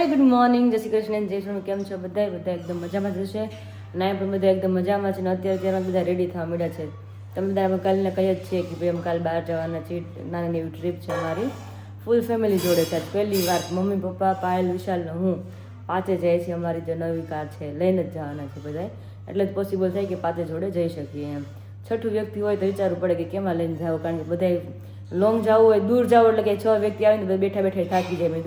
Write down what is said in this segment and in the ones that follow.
Very good morning, જય શ્રી કૃષ્ણ, જય શ્રી કેમ છો બધા એકદમ મજામાં જ હશે. ના પણ બધા એકદમ મજામાં છે ને અત્યારે બધા રેડી થવા મળ્યા છે. તમે બધા અમે કાલને કહીએ જ છીએ કે ભાઈ અમે કાલ બહાર જવાના છીએ, નાની એવી ટ્રીપ છે અમારી, ફૂલ ફેમિલી જોડે છે. પહેલી વાર મમ્મી પપ્પા પાયલ વિશાલ ને હું પાંચે જાય છે. અમારી જે નવી કાર છે લઈને જ જવાના છે બધા, એટલે જ પોસિબલ થાય કે પાંચે જોડે જઈ શકીએ એમ. છઠ્ઠું વ્યક્તિ હોય તો વિચારવું પડે કે કેમાં લઈને જાવ, કારણ કે બધા લોંગ જવું હોય, દૂર જવું એટલે કે 6 વ્યક્તિ આવે ને બેઠા બેઠા થાકી જાય. મેં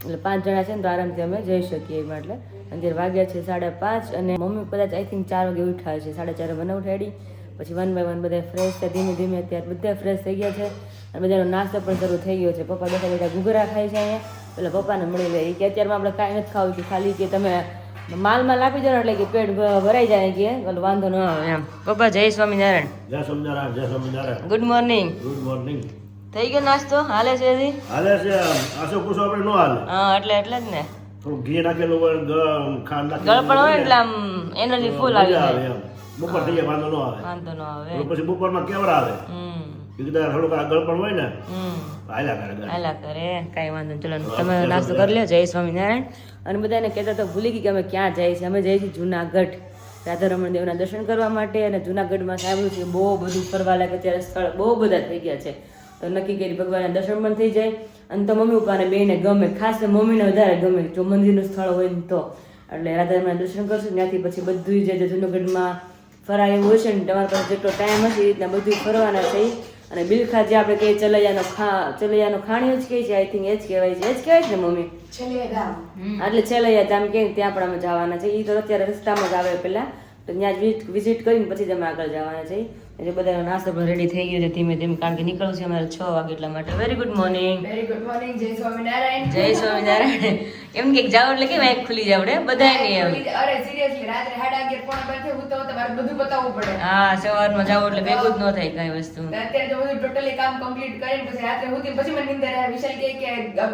એટલે 5 જણા છે ને તો આરામથી અમે જઈ શકીએ એમાં. એટલે અત્યારે વાગ્યા છે 5:30 અને મમ્મી કદાચ આઈ થિંક 4 વાગે ઉઠાવે છે. 4:30 મને ઉઠાડી, પછી 1 બાય 1 બધા ફ્રેશ છે. ધીમે ધીમે અત્યારે બધા ફ્રેશ થઈ ગયા છે અને બધાનો નાસ્તો પણ શરૂ થઈ ગયો છે. પપ્પા બેઠા બેઠા ઘૂઘરા ખાય છે અહીંયા. પેલા પપ્પાને મળી લે કે અત્યારમાં આપણે કાંઈ નથી ખાવું, કે ખાલી કે તમે માલ આપી દો એટલે કે પેટ ભરાઈ જાય, કે વાંધો ન આવે એમ. પપ્પા જય સ્વામિનારાયણ. જય સ્વામિનારાયણ. જય Swaminarayan. Good morning. Good morning. થઈ ગયો નાસ્તો? હાલે છે હજી? હાલે છે. આસો કુસો આપણે નો હાલે. હા, એટલે જ ને. થોડું ઘી નાખેલું હોય, ખાંડ નાખેલું ગળપણ હોય એટલે આમ એનર્જી ફૂલ આવી જાય એમ. બપોર થઈ જાય વાંધો ન આવે. વાંધો ન આવે. પછી બપોરમાં કેવડા આવે. એકદમ થોડુંક આ ગળપણ હોય ને હાલા કરે, કાંઈ વાંધો નહીં. ચલો તમે નાસ્તો કરી લો. જય સ્વામિનારાયણ. અને બધાને કહેતા તો ભૂલી ગઈ કે અમે ક્યાં જઈએ છીએ. અમે જઈએ છીએ જુનાગઢ, રાધારમણ દેવના દર્શન કરવા માટે. અને જુનાગઢમાં સાંભળ્યું છે બહુ બધું ફરવા લાગે, અત્યારે સ્થળ બહુ બધા થઈ ગયા છે. તો નક્કી કરી ભગવાનના દર્શન પણ થઈ જાય. અને તો મમ્મી પપ્પાને બેને ગમે, ખાસ મમ્મીને વધારે ગમે જો મંદિરનું સ્થળ હોય ને તો. એટલે રાધારમણના દર્શન કરશું. ત્યાંથી પછી બધું જે જુનાગઢમાં ફરાય એવું હશે ને, તમારી પાસે જેટલો ટાઈમ હશે એ રીતના બધું ફરવાના છે. અને બિલખા જે આપણે કહીએ ચલૈયાનો ખાણીઓ જ કહે છે, આઈ થિંક એ જ કહેવાય છે. એ જ કહેવાય છે ને મમ્મી? એટલે છેલ્લૈયા ધામ કે ત્યાં પણ અમે જવાના છે. એ તો અત્યારે રસ્તામાં જ આવે પેલા, તો ત્યાં જ વિઝિટ કરીને પછી જ અમે આગળ જવાના છે. એટલે બધાનો નાસ્તો પણ રેડી થઈ ગયો છે ધીમે ધીમે, કારણ કે નીકળવું છે અમારે 6 વાગે એટલા માટે. Very good morning. Very good morning. જય સ્વામિનારાયણ. જય સ્વામિનારાયણ. એમ કે જાવ એટલે કે વાંખ ખુલી જાવ ને બધાય ને એમ. અરે સિરિયસલી રાત્રે 11:30 પોણા 12 હું તો તમારે બધું બતાવવું પડે. હા, સવારમાં જાવ એટલે ભેગું જ ન થાય કઈ વસ્તુ. અત્યારે તો બધું ટોટલી કામ કમ્પ્લીટ કરીને પછી રાત્રે સુધી પછી મને નીંદર આવે. વિશાલ કે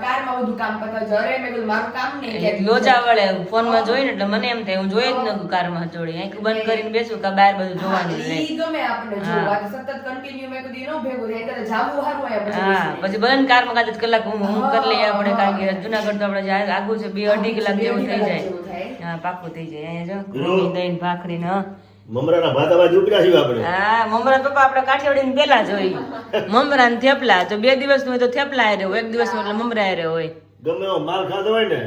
કારમાં બધું કામ પતાવજો. અરે મેં કીધું મારું કામ નહીં કે લોચા વળે ફોનમાં જોઈને એટલે મને એમ થાય હું જોઈ જ ન કારમાં જોડી આંખ બંધ કરીને બેસું કે બહાર બધું જોવાનું રહે. ઈ ગમે આપણે જોવા સતત કન્ટિન્યુ મેં કીધું નો ભેગું થાય એટલે જાવું હારું હોય પછી. હા, પછી ભલે કારમાં કાચ કલાક હું કરી લઈએ આપણે, કારણ કે જુનાગઢ તો આપણે જાય આગું છે 2-2.5 કલાક જેવું થઈ જાય. હા, પાકું થઈ જાય. અહીંયા જો દહીં ભાખરી ને મમરાના ભાત આવા ઉપડ્યા છે આપણે. હા, મમરા પપ્પા આપણે કાઠિયાવાડી પેલા જોઈ. મમરા ને થેપલા તો 2 દિવસ નું હોય તો થેપલા હારે હોય, 1 દિવસ નું એટલે મમરા હારે હોય. ગમે એવો માલ ખાધો હોય ને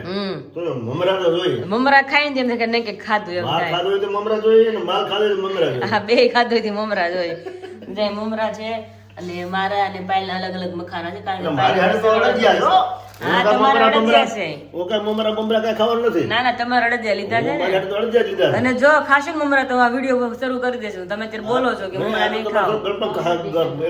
તો મમરા તો જોઈએ. મમરા ખાઈને જેમ કે નહીં કે ખાધું એમ માલ થાય. ખાધો હોય તો મમરા જોઈએ ને માલ ખાધો હોય તો મમરા જોઈએ. હા, બે ખાધું હોય મમરા જોઈએ. જે મમરા છે અને મારા અને પાયલના અલગ અલગ મખાના છે, કારણ કે મારી હારે તો અડદિયા છો. હા, તમારા અડદિયા છે. ઓકે, મમરા કઈ ખાવાનું નથી. ના ના, તમારા અડદિયા લીધા છે મારી ને. હારે તો અડદિયા લીધા છે. અને જો ખાશો મમરા તો આ વિડિયો શરૂ કરી દેશું. તમે અત્યારે બોલો છો કે મમરા નહીં ખાવ.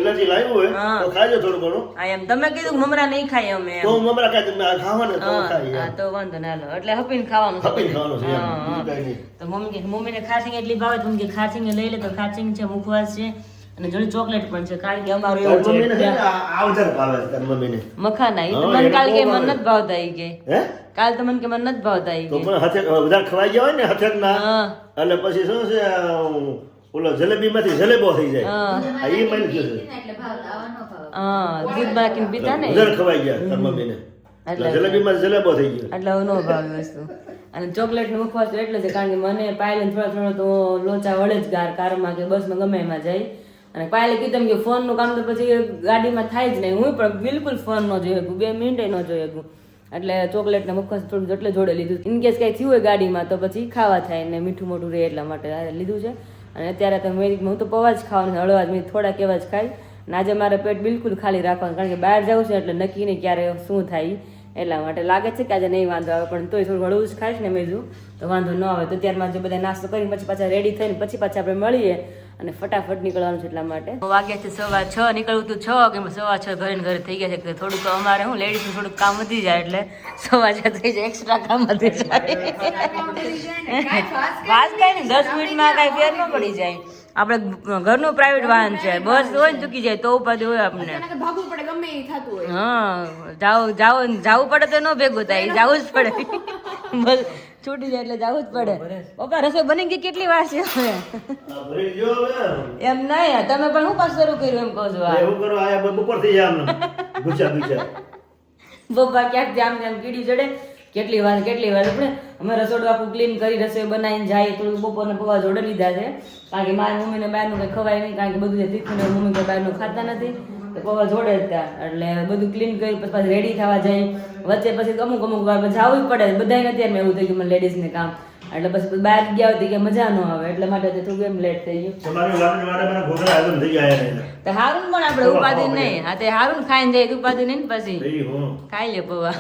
એલર્જી લાવ્યું હોય તો ખાજો થોડું ઘણું. હા, એમ તમે કીધું મમરા નહીં ખાય અમે એમ. તો મમરા ખાય તમે ખાવાને તો ખાય. હા, તો વાંધો ના લો. એટલે હપીને ખાવાનું છે. હપીને ખાવાનું છે એમ, બીજું કાંઈ નહીં. તો મમ્મીને ખાસિંગ એટલી ભાવે તો મમ્મી કે ખાસિંગ લઈ લે. તો ખાસિંગ છે, મુખવાસ છે અને જોડે ચોકલેટ પણ છે, કારણ કે અમારું એવું મમ્મીને છે. છે ને આ વધારે ભાવે છે તારી મમ્મીને. મખાના ઈ તો મને કાલ કે મને નથી ભાવતા ઈ કે. હે? કાલ તો મને કે મને નથી ભાવતા ઈ તો કે. પણ હાથે વધારે ખવાઈ ગયા હોય ને હાથેકના, હા. એટલે પછી શું છે ઓલો જલેબીમાંથી જલેબો થઈ જાય. હા. આ ઈ મને કહે છે. હા, દૂધ બાકીને પીતા ને વધારે ખવાઈ ગયા તારી મમ્મીને. એટલે જલેબીમાં જલેબો થઈ ગયો. એટલે નો ભાવે વસ્તુ. અને ચોકલેટ નું મુખવાસ તો એટલે છે, કારણ કે મને પાયલ થોડો તો લોચા વળે જ કારમાં કે બસમાં ગમે એમાં જાય. અને પાયલે કીધું કે ફોન નું કામ તો પછી ગાડીમાં થાય જ નહીં. હું પણ બિલકુલ ફોન ન જોઈ શકું, 2 મિનિટે ન જોઈ શકું. એટલે ચોકલેટ ને મુખવાસ થોડું એટલે જોડે લીધું. ઇન કેસ કઈ થયું હોય ગાડીમાં તો પછી ખાવા થાય ને મીઠું મોટું રહે, એટલા માટે લીધું છે. અને અત્યારે તો હું તો પૌવા જ ખાવાનું, હળવા જ મેં થોડાક એવા જ ખાઈ. અને આજે મારે પેટ બિલકુલ ખાલી રાખવાનું, કારણ કે બહાર જવું છે એટલે નક્કી નહીં ક્યારે શું થાય. એટલા માટે લાગે છે કે આજે નહીં વાંધો આવે, પણ તોય થોડું હળવું જ ખાઈશ ને મેજું તો વાંધો ન આવે. તો ત્યારમાં જે બધા નાસ્તો કરીને પછી પાછા રેડી થઈને પછી પાછા આપણે મળીએ અને ફટાફટ નીકળવાનું છે. એટલા માટે વાગ્યા છે 6:15, નીકળવું તું 6 કે 6:15 ઘરે ને ઘરે થઈ ગયા છે. થોડુંક અમારે હું લેડીઝનું થોડુંક કામ વધી જાય એટલે 6:15 થઈ જાય, એક્સ્ટ્રા કામ વધી જાય. વાત કઈ નહીં, 10 મિનિટમાં કઈ ફેર ન પડી જાય. આપણે ઘરનું પ્રાઇવેટ વાહન છે, બસ હોય ને ચૂકી જાય તો ઉપાધિ હોય આપણને. ભાગવું પડે ગમે એ થતું હોય. હા, જાવું પડે તો ન ભેગું થાય, જાવું જ પડે. બસ છૂટી જાય એટલે જાવું જ પડે. પપ્પા રસોઈ બની ગઈ કેટલી વાર છે હવે? ભરી ગયો હવે. એમ નહીં, તમે પણ શું પાછું શરૂ કર્યું એમ કહો છો? એવું કરો આ બપોર થઈ જાય આમ ગુચા ગુચા. પપ્પા ક્યાંક જામ જામ કીડી ચડે કેટલી વાર આપણે અમે રસોડું આખું ક્લીન કરી રસોઈ બનાવીને જાય થોડું બપોરના પૌવા જોડે લીધા છે કારણ કે મારી મમ્મીને બહારનું કંઈ ખવાય નહીં કારણ કે બધું તીખું ને મમ્મી કંઈ બહારનું ખાતા નથી તો પૌવા જોડે જ ત્યાં એટલે બધું ક્લીન કરી પછી રેડી થવા જાય વચ્ચે પછી અમુક વાર જવું પડે બધાને અત્યારે એવું થઈ ગયું મને લેડીઝને કામ એટલે પછી બહાર ગયા હતી કે મજા ન આવે એટલે માટે થોડું એમ લેટ થઈ ગયું તો હારું પણ આપણે ઉપાધિ નહીં હા તે હારું ખાઈને જાય ઉપાધિ નહીં ને પછી ખાઈ લે પૌવા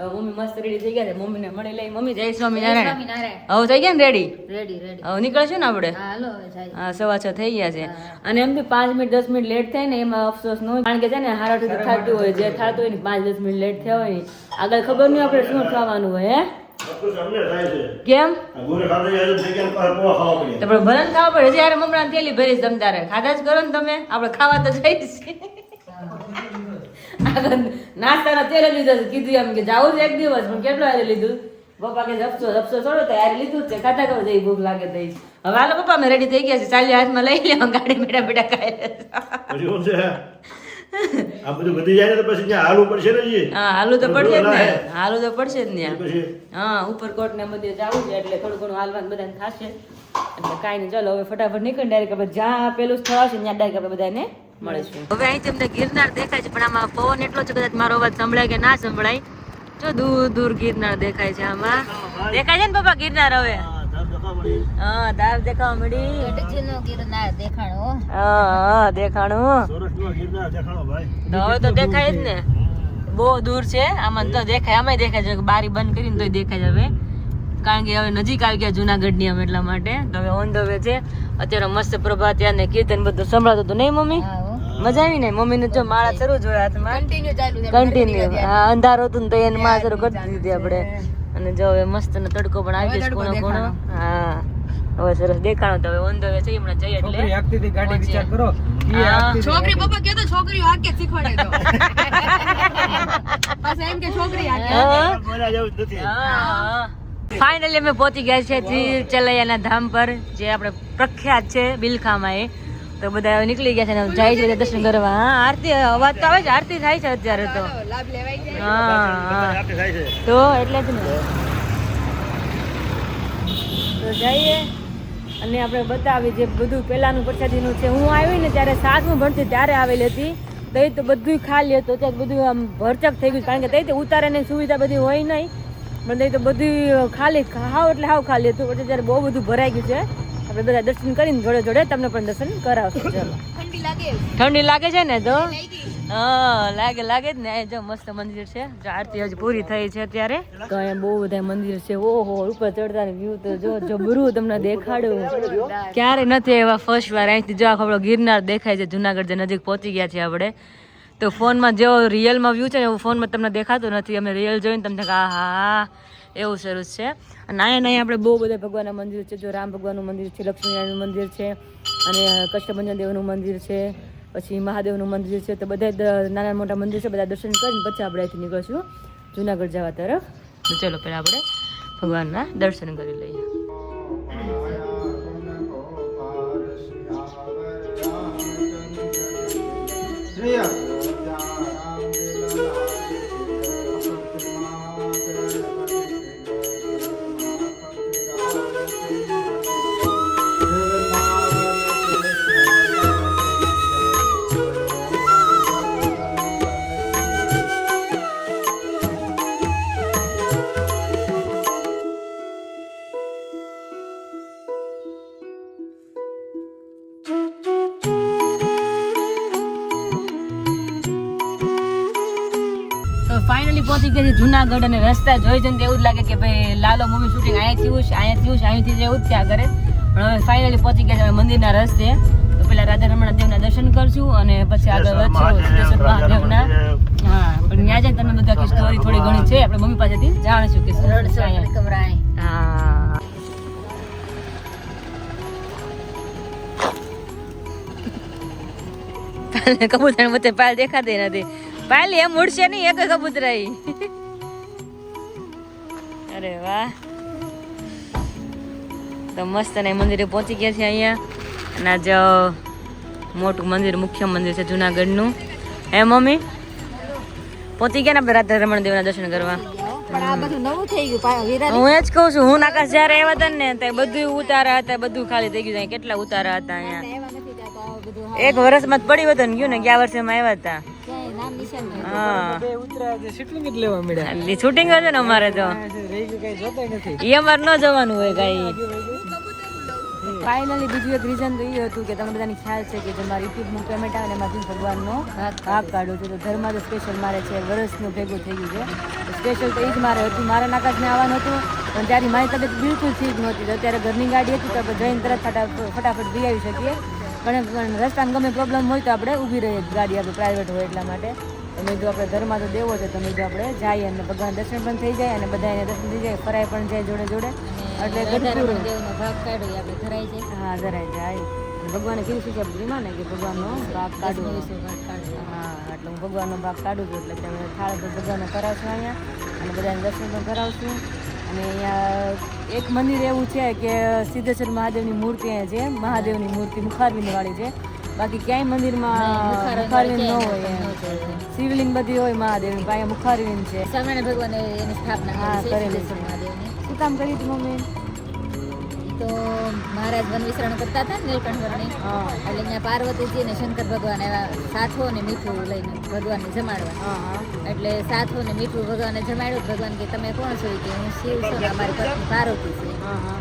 મમ્મી મસ્ત રેડી થઈ ગયા છે મમ્મીને મળી લઈ મમ્મી જય સ્વામિનારાયણ હવે થઈ ગયા ને રેડી હવે નીકળશું ને આપણે હા 6:15 થઈ ગયા છે અને એમ બી 5 મિનિટ 10 મિનિટ લેટ થાય ને એમાં અફસોસ ન હોય કારણ કે છે ને હારા થતું હોય જે થતું હોય ને 5-10 મિનિટ લેટ થયા હોય ને આગળ ખબર નહીં આપણે શું ખાવાનું હોય હે કેમ ભલન ખાવા પડે જયારે મમરા થેલી ભરીશ તમ તારે ખાધા જ કરો ને તમે આપણે ખાવા તો જઈશ આગળ નાસ્તાના તેલ લીધા કીધું એમ કે જાવું છે એક દિવસ પણ કેટલું હારે લીધું પપ્પા કે અફસોસ છોડો તો યાર લીધું જ છે ખાતા કરો જઈ ભૂખ લાગે તો હવે હાલો પપ્પા અમે રેડી થઈ ગયા છે ચાલી હાથમાં લઈ લેવા ગાડી બેઠા ખાઈ આ બધું વધી જાય ને તો પછી ત્યાં હાલવું પડશે ને હા હાલું તો પડશે જ ને હાલું તો પડશે જ ને હા ઉપરકોટ ને બધે જવું છે એટલે થોડું ઘણું હાલવાનું બધાને થશે એટલે કાંઈ નહીં ચાલો હવે ફટાફટ નીકળી ડાયરેક્ટ આપણે જ્યાં પેલું સ્થળ હશે ત્યાં ડાયરેક્ટ આપણે બધાને મળીશું હવે અહીં તમને ગિરનાર દેખાય છે પણ આમાં પવન એટલો છે કદાચ મારો અવાજ સંભળાય કે ના સંભળાય જો દૂર દૂર ગિરનાર દેખાય છે આમાં દેખાય છે ને પપ્પા ગિરનાર હવે હા ધાર દેખાવા મળી ગિરનાર દેખાણો હા દેખાણું ગિરનાર હવે તો દેખાય જ ને બહુ દૂર છે આમાં તો દેખાય આમાં દેખાય છે બારી બંધ કરીને તોય દેખાય છે હવે કારણ કે હવે નજીક આવી ગયા જુનાગઢની અમે એટલા માટે તો હવે ઓન ધ વે છે અત્યારે મસ્ત પ્રભાત યાર ને કીર્તન બધું સંભળાતું હતું નહીં મમ્મી મજા આવી ને મમ્મી ને જો માળા શરૂ જોયા હાથમાં કન્ટિન્યુ હા અંધારો હતું ને તો એને માળા શરૂ કરી દીધી આપણે અને જો હવે મસ્ત ને તડકો પણ આવી જશે કોણો હા હવે સરસ દેખાણો તો હવે ઓન ધ વે છે હમણાં જઈએ એટલે ગાડી વિચાર કરો છોકરી પપ્પા કે તો છોકરીઓ આકે શીખવાડે તો પાછા એમ કે છોકરી આકે ફાઇનલી અમે પહોંચી ગયા છે તીર ચલૈયાના ધામ પર જે આપણે પ્રખ્યાત છે બિલખામાં એ તો બધા નીકળી ગયા છે ને જાય છે બધા દર્શન કરવા હા આરતી અવાજ તો આવે છે આરતી થાય છે અત્યારે તો લાભ લેવાય છે હા તો એટલે જ ને તો જઈએ અને આપણે બતાવી જે બધું પહેલાનું પ્રસાદીનું છે હું આવી ને ત્યારે સાતમું ભણતી ત્યારે આવેલી હતી તો બધું ખાલી હતું ત્યાં બધું આમ ભરચક થઈ ગયું કારણ કે તે ઉતારવાની સુવિધા બધી હોય નહીં પણ તો બધું ખાલી હાવ એટલે હાવ ખાલી હતું એટલે ત્યારે બહુ બધું ભરાઈ ગયું છે આપણે બધા દર્શન કરીને જોડે જોડે તમને પણ દર્શન કરાવશું ચાલો ઠંડી લાગે છે ને તો હા લાગે જ ને જો મસ્ત મંદિર છે જો આરતી હજી પૂરી થઈ છે અત્યારે તો અહીંયા બહુ બધા મંદિર છે ઓહો ઉપર ચડતા વ્યૂ તો જો જબરું તમને દેખાડું ક્યારે નથી એવા ફર્સ્ટ વાર અહીંથી જો આખો ગિરનાર દેખાય છે જુનાગઢ જે નજીક પહોંચી ગયા છે આપણે તો ફોનમાં જેવો રિયલમાં વ્યૂ છે ને એવું ફોનમાં તમને દેખાતું નથી અમે રિયલ જોઈને તમને હા એવું સરસ છે અને અહીંયા આપણે બહુ બધા ભગવાનના મંદિર છે જો રામ ભગવાનનું મંદિર છે લક્ષ્મીનારાયણનું મંદિર છે અને કષ્ટભંજન દેવનું મંદિર છે પછી મહાદેવનું મંદિર છે તો બધા નાના મોટા મંદિર છે બધા દર્શન કરીને પછી આપણે અહીંથી નીકળશું જુનાગઢ જવા તરફ તો ચલો પહેલાં આપણે ભગવાનના દર્શન કરી લઈએ ફાઇનલી પહોંચી ગયા છે જુનાગઢ અને રસ્તા જોઈ જઈને એવું જ લાગે કે ભાઈ લાલો મૂવી શૂટિંગ અહીંયાથી જેવું જ થયા કરે પણ હવે ફાઇનલી પહોંચી ગયા છે મંદિરના રસ્તે તો પેલા રાધા રમણ દેવના દર્શન કરશું અને પછી આગળ વધશું સિદ્ધેશ્વર મહાદેવના હા પણ ત્યાં જઈને તમને બધા સ્ટોરી થોડી ઘણી છે આપણે મમ્મી પાસેથી જાણીશું કે શું છે અહીંયા હા કબૂતર વચ્ચે પાલ દેખાતી નથી પાલ એમ ઉડશે નહીં એક કબૂતરાઈ અરે વાહ તો મસ્ત ને મંદિરે પહોંચી ગયા છે અહીંયા અને આજ મોટું મંદિર મુખ્ય મંદિર છે જુનાગઢનું હે મમ્મી પહોંચી ગયા ને આપણે રાતે રમણદેવના દર્શન કરવા. પણ આ બધું નવું થઈ ગયું વિરાટ હું એ જ કહું છું, હું આકાશ જયારે આવ્યા હતા ને ત્યાં બધું ઉતારા હતા, બધું ખાલી થઈ ગયું. કેટલા ઉતારા હતા અહીંયા, એવા નથી થતા આ બધું એક વર્ષમાં જ પડી હતું ને ગયું ને, ગયા વર્ષમાં આવ્યા હતા. ક્યાંય નામ નિશાન નહીં. હા શૂટિંગ જ લેવા મળ્યા શૂટિંગ હતું ને અમારે તો, રહી ગયું કઈ જોતા નથી. એ અમારે ન જવાનું હોય કઈ. ફાઇનલી બીજું એક રીઝન તો એ હતું કે તમને બધાની ખ્યાલ છે કે જે મારી યુટ્યુબનું પેમેન્ટ આવે ને એમાંથી ભગવાનનો ભાગ કાઢો છો. તો ધર્મા તો સ્પેશિયલ મારે છે, વર્ષનું ભેગું થઈ ગયું છે. સ્પેશિયલ તો એ જ મારે હતું, મારા નાકાશને આવવાનું હતું, પણ ત્યારે મારી તબિયત બિલકુલ ઠીક નહોતી. તો અત્યારે ઘરની ગાડી હતી તો આપણે જઈને તરત ફટાફટ જઈ આવી શકીએ. પણ રસ્તામાં ગમે પ્રોબ્લેમ હોય તો આપણે ઊભી રહીએ, ગાડી આપણે પ્રાઇવેટ હોય એટલા માટે. તો મેં જો આપણે ધર્મા તો દેવો છે, તો મેં જો આપણે જઈએ અને ભગવાન દર્શન પણ થઈ જાય અને બધા એને દર્શન થઈ જાય, ફરાય પણ જાય જોડે જોડે. એટલે ગઢપુર દેવનો ભાગ કાઢ્યો આપણે ધરાઈ જાય. હા જરાય જાય. અને ભગવાને કીધું છે કે આપણીમાં ને કે ભગવાનનો ભાગ કાઢવો. ભાગ કાઢ્યો. હા એટલે હું ભગવાનનો ભાગ કાઢું છું. એટલે તમે થાળ ભગવાનને કરાવશું અહીંયા અને બધાને દર્શન પણ કરાવશું. અને અહીંયા એક મંદિર એવું છે કે સિદ્ધેશ્વર મહાદેવની મૂર્તિ અહીંયા છે, મહાદેવની મૂર્તિ મુખારવિંદ વાળી છે. બાકી ક્યાંય મંદિરમાં મુખારવિંદ ન હોય એમ. શિવલિંગ બધી હોય મહાદેવની, અહીંયા મુખારવિંદ છે. સ્વામિનારાયણ ભગવાને એની સ્થાપના હા, કરી છે કરેલી છે. સિદ્ધેશ્વર મહાદેવની. શું કામ કરી હતી મમ્મી? તો મહારાજ વન વિચરણ કરતા હતા ને નીલકંઠવરની, હા એટલે અહીંયા પાર્વતીજી ને શંકર ભગવાન એવા સાથો ને મીઠું લઈને ભગવાનને જમાડવા. હા હા એટલે સાથો ને મીઠું ભગવાનને જમાડ્યું. ભગવાન કે તમે કોણ છો? કે હું શિવ છું, અમારી પત્ની પાર્વતી છે, હા હા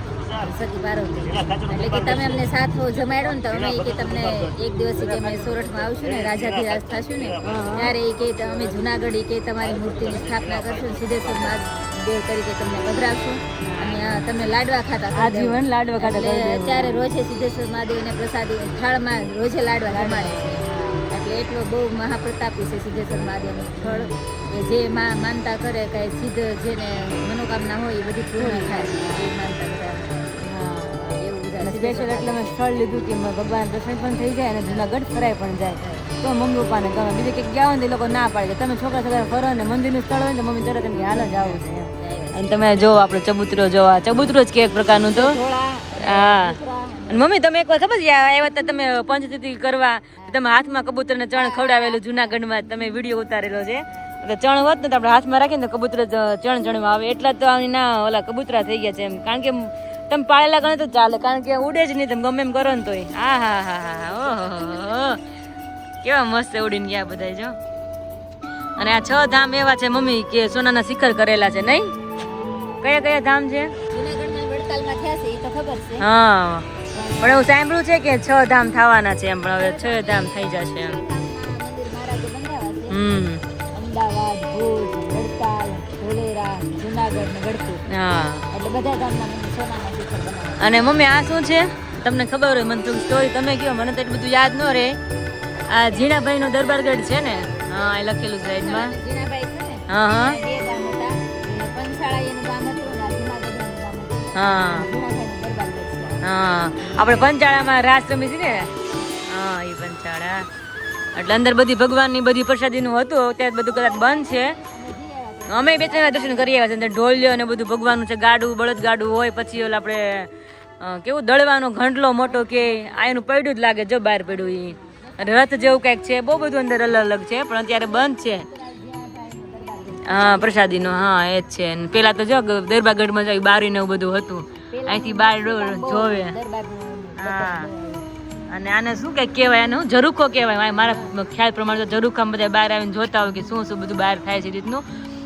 સતી પાર્વતી. એટલે કે તમે અમને સાથો જમાડ્યો ને તો અમે કે તમને એક દિવસ કે અમે સોરઠમાં આવશું ને રાજાધિરાજ થશું ને ત્યારે એ કે અમે જુનાગઢ કે તમારી મૂર્તિની સ્થાપના કરશું, સિદ્ધેશ્વર મહાદેવ તરીકે તમને પધરાવશું અને તમને લાડવા ખાતા કરી દેવું. આજીવન લાડવા ખાતા કરી એટલે દેવું. ત્યારે રોજે સિદ્ધેશ્વર મહાદેવને પ્રસાદી થાળમાં રોજે લાડવા જમાડે છે. એટલે એટલો બહુ મહાપ્રતાપી છે સિદ્ધેશ્વર મહાદેવનું સ્થળ કે જે માનતા કરે કે સિદ્ધ જેને મનોકામના હોય એ બધી પૂર્ણ થાય એ માનતા બધા. એવું બધા સ્પેશિયલ એટલે મેં સ્થળ લીધું કે ભગવાન દર્શન પણ થઈ જાય અને જુનાગઢ ફરાય પણ જાય. તો મમ્મી પપ્પાને ગમે. બીજે કંઈક ગયા હોય ને એ લોકો ના પાડે કે તમે છોકરા છોકરા ફરો ને મંદિરનું સ્થળ હોય ને તો મમ્મી તરત એમ કે હાલ જ આવું છે. અને તમે જો આપણે ચબૂતરો જોવા, ચબૂતરો જ કે એક પ્રકારનું તો હા. અને મમ્મી તમે એક વાર ખબર છે આવ્યા હતા તમે પંચતિથિ કરવા, તમે હાથમાં કબૂતરને ચણ ખવડાવેલું જુનાગઢમાં, તમે વિડીયો ઉતારેલો છે. એટલે ચણ હોત ને તો આપણે હાથમાં રાખીને તો કબૂતર ચણ ચણવા આવે. એટલા તો આની ના ઓલા કબૂતરા થઈ ગયા છે એમ. કારણ કે તમે પાળેલા ગણે તો ચાલે, કારણ કે ઉડે જ નહીં, તમે ગમે એમ કરો ને તોય. હા હા હા હા ઓહો કેવા મસ્ત ઉડીને ગયા બધા જો. અને આ 6 ધામ એવા છે મમ્મી કે સોનાના શિખર કરેલા છે નહીં? કયા કયા ધામ છે? જુનાગઢમાં વડતાલમાં થયા છે એ તો ખબર છે. હા પણ એવું સાંભળ્યું છે કે 6 ધામ થવાના છે એમ, પણ હવે 6 ધામ થઈ જશે એમ. મંદિર મહારાજે બંધાવ્યા છે. અમદાવાદ, ભુજ, વડતાલ, ધોલેરા, જુનાગઢ ને ગઢપુર, હા એટલે બધા ગામના મંદિર સોનાના શિખર બનાવ્યા. અને મમ્મી આ શું છે તમને ખબર હોય મને થોડી સ્ટોરી તમે કહો, મને તો એટલું બધું યાદ ન રહે. આ ઝીણાભાઈ નો દરબારગઢ છે ને? હા એ લખેલું સાઈડમાં. જીણાભાઈ છે ને, હા હા બે ગામ હતા. પંચાળા એનું ગામ હતું ને આ જુનાગઢ એનું ગામ હતું. હા જીણાભાઈનું દરબારગઢ છે. હા આપણે પંચાળામાં રાસ રમી છે ને? હા એ પંચાળા. એટલે અંદર બધી ભગવાનની બધી પ્રસાદીનું હતું, અત્યારે બધું કદાચ બંધ છે. અમે 2-3 દર્શન કરી આવ્યા છે. અંદર ઢોલિયો ને બધું ભગવાનનું છે, ગાડું બળદ ગાડું હોય, પછી ઓલા આપણે કેવું દળવાનો ઘંટલો મોટો કે આ એનું પડ્યું જ લાગે જો બહાર પડ્યું એ. અને રથ જેવું કંઈક છે, બહુ બધું અંદર અલગ અલગ છે, પણ અત્યારે બંધ છે. હા પ્રસાદીનો, હા એ જ છે. પેલા તો જો દરબારગઢમાં જાય બારી ને એવું બધું હતું, અહીંથી બહાર જોવે. હા અને આને શું કંઈક કહેવાય, આને શું ઝરૂખો કહેવાય. મારા ખ્યાલ પ્રમાણે તો ઝરૂખામાં બધા બહાર આવીને જોતા હોય કે શું શું બધું બહાર થાય છે રીતનું.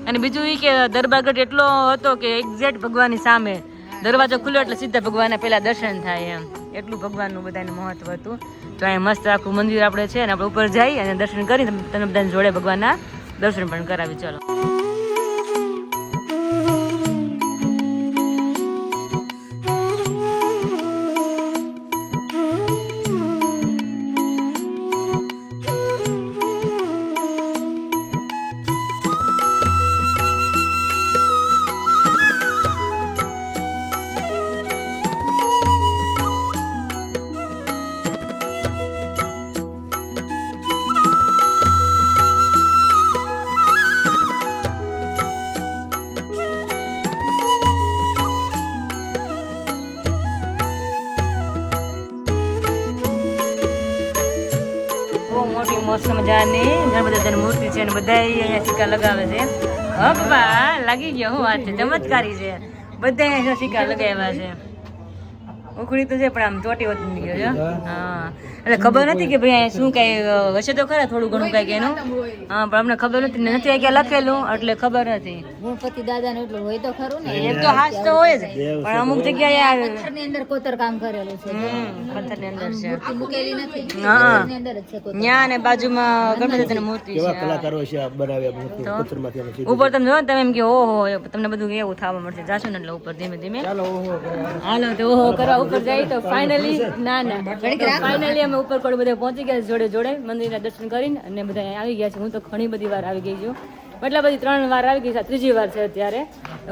અને બીજું એ કે દરબારગઢ એટલો હતો કે એક્ઝેક્ટ ભગવાનની સામે દરવાજો ખુલ્યો એટલે સીધા ભગવાનના પેલા દર્શન થાય એમ. એટલું ભગવાનનું બધાને મહત્વ હતું. તો અહીંયા મસ્ત આખું મંદિર આપણે છે ને, આપણે ઉપર જઈ અને દર્શન કરી તમે બધાને જોડે ભગવાનના દર્શન પણ કરાવી. ચલો મસ્ત મજાની ગણપતિ દાદાની મૂર્તિ છે અને બધા અહીંયા સિક્કા લગાવે છે. હા પપ્પા લાગી ગયો હું વાત છે, ચમત્કારી છે. બધા અહીંયા સિક્કા લગાવ્યા છે. ઉખડી તો છે પણ આમ ચોટી હોતી નહીં ગયો છે. હા એટલે ખબર નથી કે ભાઈ અહીંયા શું કઈ હશે તો ખરા થોડું ઘણું કઈક એનું. હા પણ અમને ખબર નથી ક્યાં લખેલું એટલે ખબર નથી. ગણપતિ દાદાનું એટલું હોય તો ખરું ને. એક તો હાથ તો હોય જ પણ અમુક જગ્યાએ પથ્થરની અંદર કોતર કામ કરેલું છે. પથ્થરની અંદર છે. મૂર્તિ મૂકેલી નથી. હા પથ્થરની અંદર જ છે કોતર. ન્યા ને બાજુમાં ગણપતિ દાદાની મૂર્તિ કેવા છે. કલાકારો છે આ બનાવ્યા મૂર્તિ પથ્થરમાંથી અને સીધી. ઉપર તમે જો ને તમે એમ કે ઓહો તમને બધું એવું થવા મળશે જાશો ને એટલે ઉપર ધીમે ધીમે હાલો તો ઓહો કરવા ઉપર જાય તો ફાઇનલી ના ફાઇનલી અમે ઉપર કોડ બધા પહોંચી ગયા જોડે જોડે મંદિરના દર્શન કરીને અને બધા અહીંયા આવી ગયા છે. હું તો ઘણી બધી વાર આવી ગઈ છું, મતલબ બધી 3 વાર આવી ગઈ છે, ત્રીજી વાર છે અત્યારે.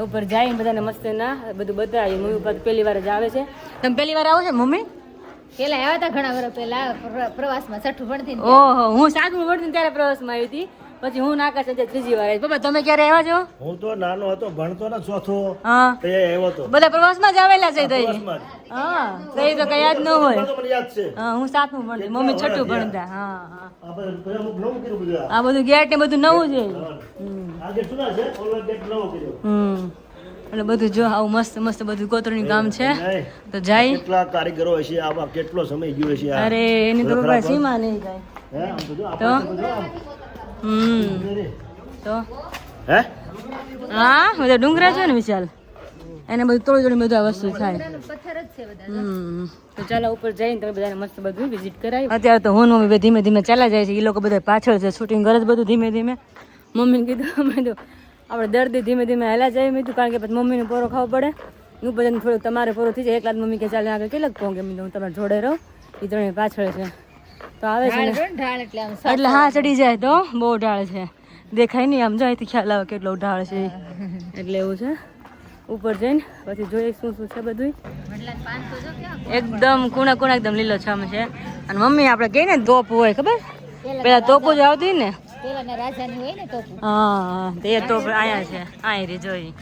ઉપર જઈને બધાને મસ્ત ના બધું બતાવી. મમ્મી ઉપર પહેલી વાર જ આવે છે. તમે પહેલી વાર આવો છો મમ્મી? પેલા આવ્યા હતા ઘણા વર્ષ પહેલા પ્રવાસમાં છઠ્ઠું ભણતી ને ઓહો હું 7મું ભણતી ને ત્યારે પ્રવાસમાં આવી હતી. પછી હું નાકા છે ત્રીજી વાર આવી. પપ્પા તમે ક્યારે આવ્યા છો? હું તો નાનો હતો, ભણતો ને ચોથો હા તે આવ્યો હતો. બધા પ્રવાસમાં જ આવેલા છે તઈ. પ્રવાસમાં જ. હા તઈ તો કઈ યાદ ન હોય. તો મને યાદ છે. હા હું 7મું ભણતી, મમ્મી 6ઠું ભણતા. હા હા આ બધું નવું કર્યું બધું આ. આ બધું ગેટ ને બધું નવું છે. આ ગેટ જૂના છે, ઓલો ગેટ નવો કર્યો. એટલે બધું જો આવું મસ્ત મસ્ત બધું કોતરણી કામ છે. નહીં. તો જાય કેટલા કારીગરો હશે, આમાં કેટલો સમય ગયો હશે આ. અરે એની તો બાબા સીમા નહીં જાય. હે આમ તો જો આ તો પાસે બધું આમ. તો હે હા બધા ડુંગરા છે ને વિશાલ, એને બધું તોડી તોડી બધું આ વસ્તુ થાય. પથ્થર જ છે બધા. તો ચાલો ઉપર જઈને તમે બધાને મસ્ત બધું વિઝિટ કરાવી. અત્યારે તો હું મમ્મી ધીમે ધીમે ચાલ્યા જાય છે. એ લોકો બધા પાછળ છે, શૂટિંગ કરે છે બધું ધીમે ધીમે. મમ્મીને કીધું મેં તો આપણે દર્દી ધીમે ધીમે હેલા જાય મેં કીધું, કારણ કે પછી મમ્મીને પોરો ખાવો પડે. હું બધાને થોડું તમારે પોરો થઈ જાય. એકલા મમ્મી કે ચાલે આગળ કેટલાક કહું કે હું તમારે જોડે રહું. એ ત્રણેય પાછળ છે તો આવે છે ને ઢાળ એટલે આમ એટલે હા ચડી જાય તો બહુ ઢાળ છે, દેખાય નહીં આમ જાય ખ્યાલ આવે કેટલો ઢાળ છે. એટલે એવું છે. ઉપર જઈને પછી જોઈએ શું શું છે બધું. વડલા પાન તો જો ક્યાં એકદમ કુણા કુણા એકદમ લીલોછમ છે. અને મમ્મી આપણે કહીએ ને તોપ હોય ખબર, પેલા તોપો જ આવતી ને. પેલા ને રાજાની હોય ને ટોપું. હા તે તોપ અહીંયા છે, અહીં રે જોઈ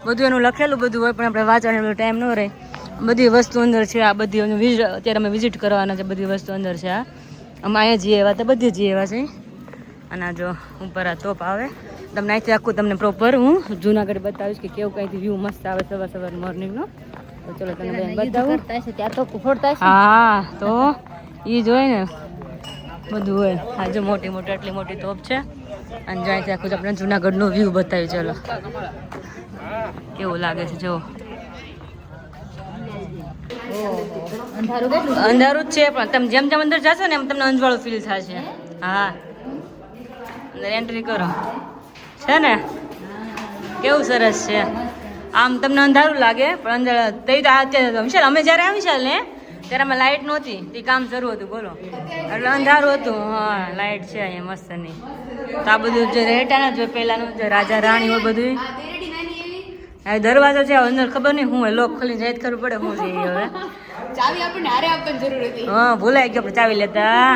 બધું એનું લખેલું બધું હોય પણ આપણે વાંચવાનો ટાઈમ ન રહે. બધી વસ્તુ અંદર છે. આ બધી અત્યારે અમે વિઝિટ કરવાના છે. બધી વસ્તુ અંદર છે. આ અમે અહીંયા જઈએ એવા તો બધી જઈએ એવા છે. અને આ જો ઉપર આ તોપ આવે. તમને અહીંથી આખું તમને પ્રોપર હું જુનાગઢ બતાવીશ કે કેવું કંઈથી વ્યૂ મસ્ત આવે સવાર મોર્નિંગનો. તો ચલો તમને બધાને બતાવું. કરતા છે ત્યાં તો ફોડતા છે. હા તો એ જોઈ ને બધું હોય. હા જો મોટી મોટી આટલી મોટી તોપ છે. અને જ્યાંથી આખું આપણે જુનાગઢનો વ્યૂ બતાવી. ચલો કેવું લાગે છે જો. અંધારું કેટલું અંધારું જ છે પણ તમે જેમ જેમ અંદર જશો ને એમ તમને અંજવાળું ફીલ થશે. હા અંદર એન્ટ્રી કરો છે ને કેવું સરસ છે. આમ તમને અંધારું લાગે પણ અંદર તઈ તો અત્યારે વિશાલ અમે જ્યારે આવી વિશાલ ને ત્યારે અમે લાઇટ નહોતી, તે કામ શરૂ હતું બોલો એટલે અંધારું હતું. હા લાઇટ છે અહીંયા મસ્ત નહીં. તો આ બધું જે રહેટાના જો પહેલાનું જે રાજા રાણી હોય બધું હવે દરવાજો છે અંદર ખબર નહીં હું હોય લોક ખોલી જાય ખબર પડે હું છે હવે. ચાવી આપણને હારે આપવાની જરૂર હતી. હા ભૂલાઈ ગયો આપણે ચાવી લેતા.